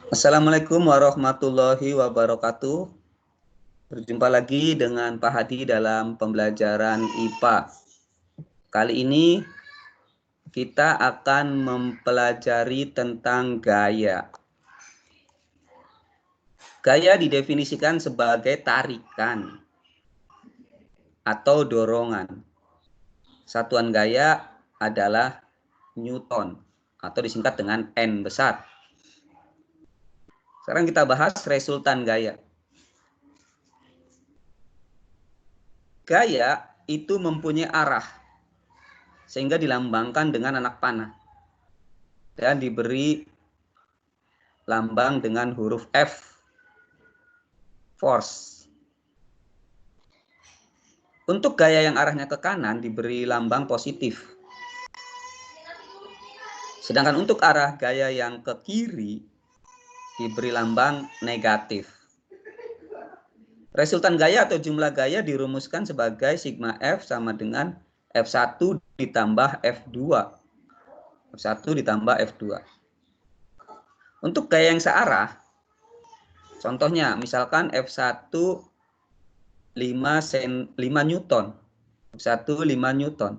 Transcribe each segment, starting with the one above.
Assalamualaikum warahmatullahi wabarakatuh. Berjumpa lagi dengan Pak Hadi dalam pembelajaran IPA. Kali ini kita akan mempelajari tentang gaya. Gaya didefinisikan sebagai tarikan atau dorongan. Satuan gaya adalah Newton atau disingkat dengan N besar. Sekarang kita bahas resultan gaya. Gaya itu mempunyai arah sehingga dilambangkan dengan anak panah dan diberi lambang dengan huruf F, force. Untuk gaya yang arahnya ke kanan diberi lambang positif. Sedangkan untuk arah gaya yang ke kiri diberi lambang negatif. Resultan gaya atau jumlah gaya dirumuskan sebagai sigma F sama dengan F1 ditambah F2. F1 ditambah F2. Untuk gaya yang searah, contohnya misalkan F1 5 Newton. F1 5 Newton.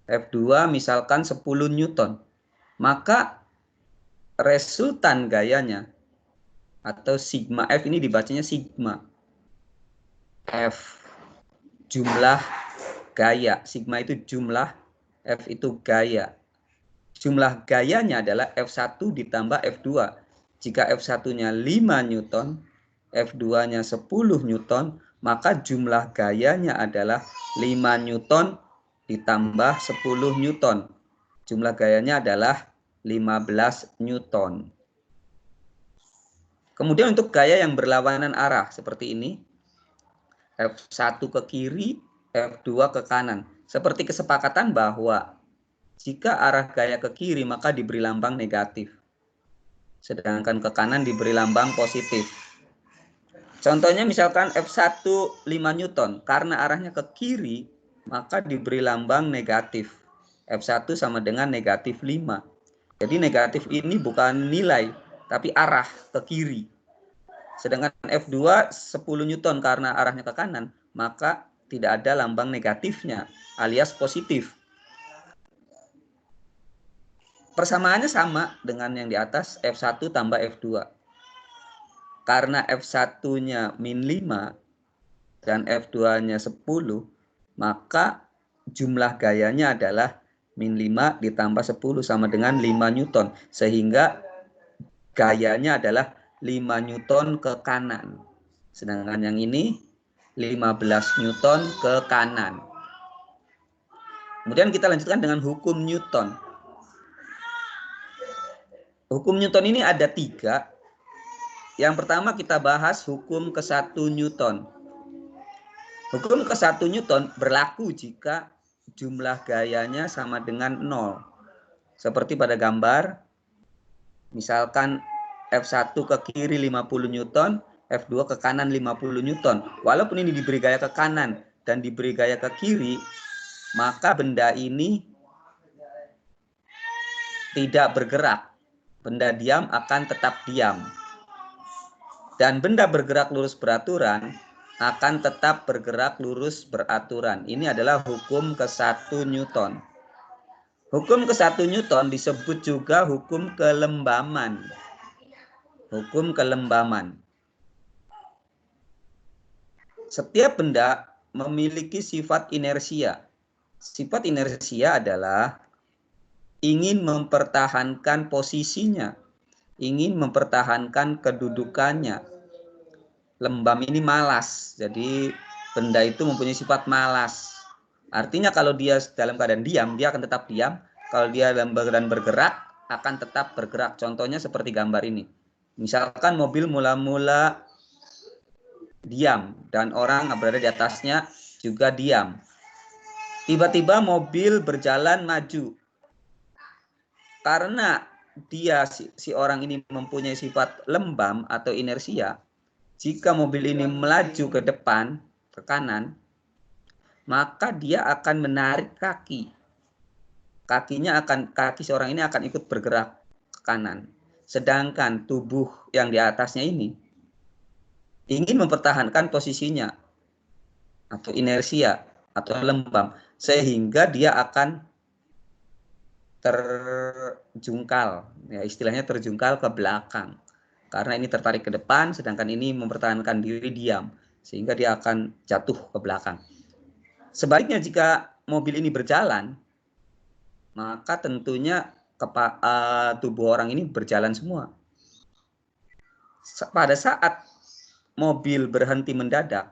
F2 misalkan 10 Newton. Maka resultan gayanya atau sigma F ini dibacanya sigma. F jumlah gaya. Sigma itu jumlah, F itu gaya. Jumlah gayanya adalah F1 ditambah F2. Jika F1-nya 5 Newton, F2-nya 10 Newton, maka jumlah gayanya adalah 5 Newton ditambah 10 Newton. Jumlah gayanya adalah 15 Newton. Kemudian untuk gaya yang berlawanan arah seperti ini, F1 ke kiri, F2 ke kanan. Seperti kesepakatan bahwa jika arah gaya ke kiri maka diberi lambang negatif. Sedangkan ke kanan diberi lambang positif. Contohnya misalkan F1 5 Newton. Karena arahnya ke kiri maka diberi lambang negatif. F1 sama dengan negatif 5. Jadi negatif ini bukan nilai, tapi arah ke kiri. Sedangkan F2 10 Newton karena arahnya ke kanan, maka tidak ada lambang negatifnya, alias positif. Persamaannya sama dengan yang di atas, F1 tambah F2. Karena F1-nya min 5 dan F2-nya 10, maka jumlah gayanya adalah min 5 ditambah 10 sama dengan 5 Newton. Sehingga gayanya adalah 5 Newton ke kanan. Sedangkan yang ini 15 Newton ke kanan. Kemudian kita lanjutkan dengan hukum Newton. Hukum Newton ini ada 3. Yang pertama kita bahas hukum ke-1 Newton. Hukum ke-1 Newton berlaku jika jumlah gayanya sama dengan 0. Seperti pada gambar, misalkan F1 ke kiri 50 Newton, F2 ke kanan 50 Newton. Walaupun ini diberi gaya ke kanan dan diberi gaya ke kiri, maka benda ini tidak bergerak. Benda diam akan tetap diam. Dan benda bergerak lurus beraturan akan tetap bergerak lurus beraturan. Ini adalah hukum ke-1 Newton. Hukum ke-1 Newton disebut juga hukum kelembaman. Hukum kelembaman. Setiap benda memiliki sifat inersia. Sifat inersia adalah ingin mempertahankan posisinya, ingin mempertahankan kedudukannya. Lembam ini malas, jadi benda itu mempunyai sifat malas. Artinya kalau dia dalam keadaan diam, dia akan tetap diam. Kalau dia dalam keadaan bergerak, akan tetap bergerak. Contohnya seperti gambar ini. Misalkan mobil mula-mula diam dan orang berada di atasnya juga diam. Tiba-tiba mobil berjalan maju. Karena dia si orang ini mempunyai sifat lembam atau inersia, jika mobil ini melaju ke depan, ke kanan, maka dia akan menarik kaki. Kaki seorang ini akan ikut bergerak ke kanan. Sedangkan tubuh yang di atasnya ini ingin mempertahankan posisinya atau inersia atau lembam, sehingga dia akan terjungkal, ya istilahnya terjungkal ke belakang. Karena ini tertarik ke depan, sedangkan ini mempertahankan diri diam, sehingga dia akan jatuh ke belakang. Sebaliknya jika mobil ini berjalan, maka tentunya tubuh orang ini berjalan semua. Pada saat mobil berhenti mendadak,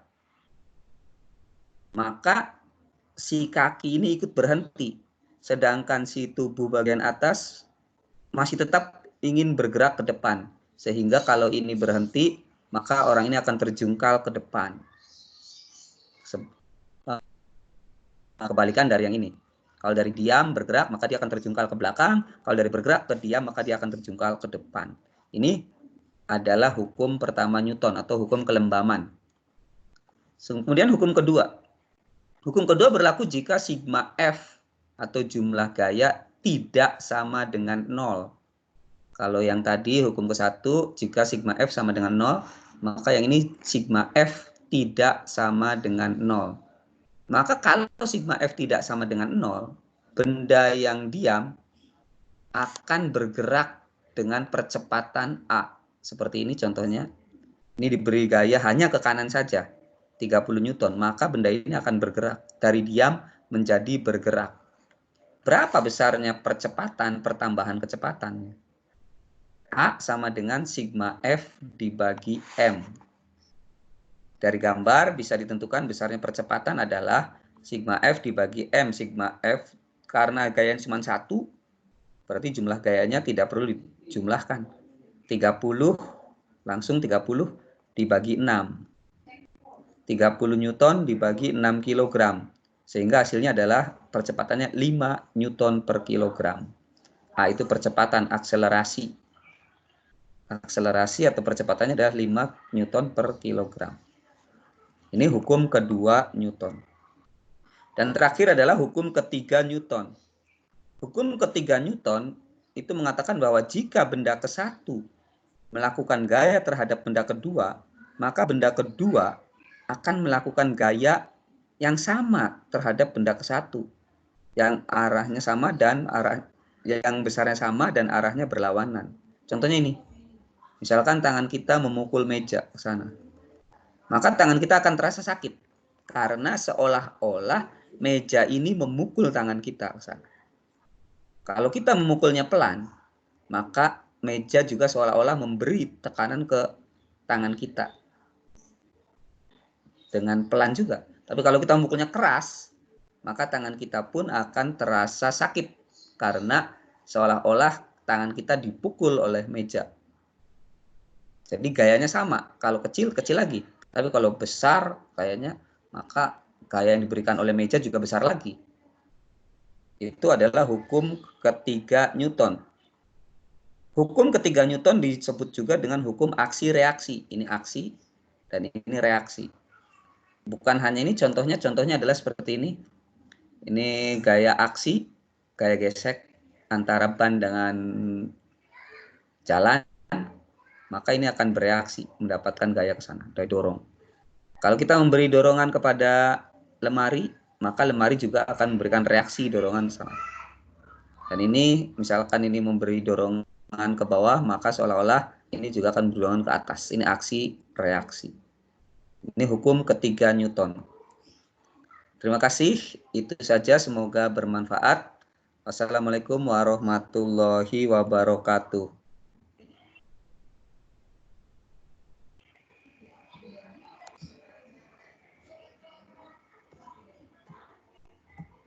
maka si kaki ini ikut berhenti, sedangkan si tubuh bagian atas masih tetap ingin bergerak ke depan. Sehingga kalau ini berhenti, maka orang ini akan terjungkal ke depan. Kebalikan dari yang ini. Kalau dari diam bergerak, maka dia akan terjungkal ke belakang. Kalau dari bergerak ke diam, maka dia akan terjungkal ke depan. Ini adalah hukum pertama Newton atau hukum kelembaman. Kemudian hukum kedua. Hukum kedua berlaku jika sigma F atau jumlah gaya tidak sama dengan 0. Kalau yang tadi hukum ke-1, jika sigma F sama dengan 0, maka yang ini sigma F tidak sama dengan 0. Maka kalau sigma F tidak sama dengan 0, benda yang diam akan bergerak dengan percepatan A. Seperti ini contohnya. Ini diberi gaya hanya ke kanan saja, 30 Newton. Maka benda ini akan bergerak dari diam menjadi bergerak. Berapa besarnya percepatan, pertambahan kecepatannya? A sama dengan sigma F dibagi M. Dari gambar bisa ditentukan besarnya percepatan adalah sigma F dibagi M. Sigma F karena gayanya cuma 1, berarti jumlah gayanya tidak perlu dijumlahkan. 30 langsung 30 dibagi 6. 30 Newton dibagi 6 kg. Sehingga hasilnya adalah percepatannya 5 Newton per kilogram. A itu percepatan akselerasi. Akselerasi atau percepatannya adalah 5 Newton per kilogram. Ini hukum kedua Newton. Dan terakhir adalah hukum ketiga Newton. Hukum ketiga Newton itu mengatakan bahwa jika benda ke-1 melakukan gaya terhadap benda kedua, maka benda kedua akan melakukan gaya yang sama terhadap benda ke-1. Yang arahnya sama dan yang besarnya sama dan arahnya berlawanan. Contohnya ini. Misalkan tangan kita memukul meja ke sana. Maka tangan kita akan terasa sakit. Karena seolah-olah meja ini memukul tangan kita ke sana. Kalau kita memukulnya pelan, maka meja juga seolah-olah memberi tekanan ke tangan kita. Dengan pelan juga. Tapi kalau kita memukulnya keras, maka tangan kita pun akan terasa sakit. Karena seolah-olah tangan kita dipukul oleh meja. Jadi gayanya sama. Kalau kecil, kecil lagi. Tapi kalau besar kayaknya, maka gaya yang diberikan oleh meja juga besar lagi. Itu adalah hukum ketiga Newton. Hukum ketiga Newton disebut juga dengan hukum aksi-reaksi. Ini aksi dan ini reaksi. Bukan hanya ini contohnya adalah seperti ini. Ini gaya aksi, gaya gesek antara ban dengan jalan. Maka ini akan bereaksi, mendapatkan gaya ke sana, dari dorong. Kalau kita memberi dorongan kepada lemari, maka lemari juga akan memberikan reaksi dorongan ke sana. Dan ini, misalkan ini memberi dorongan ke bawah, maka seolah-olah ini juga akan memberi dorongan ke atas. Ini aksi, reaksi. Ini hukum ketiga Newton. Terima kasih, itu saja, semoga bermanfaat. Wassalamualaikum warahmatullahi wabarakatuh.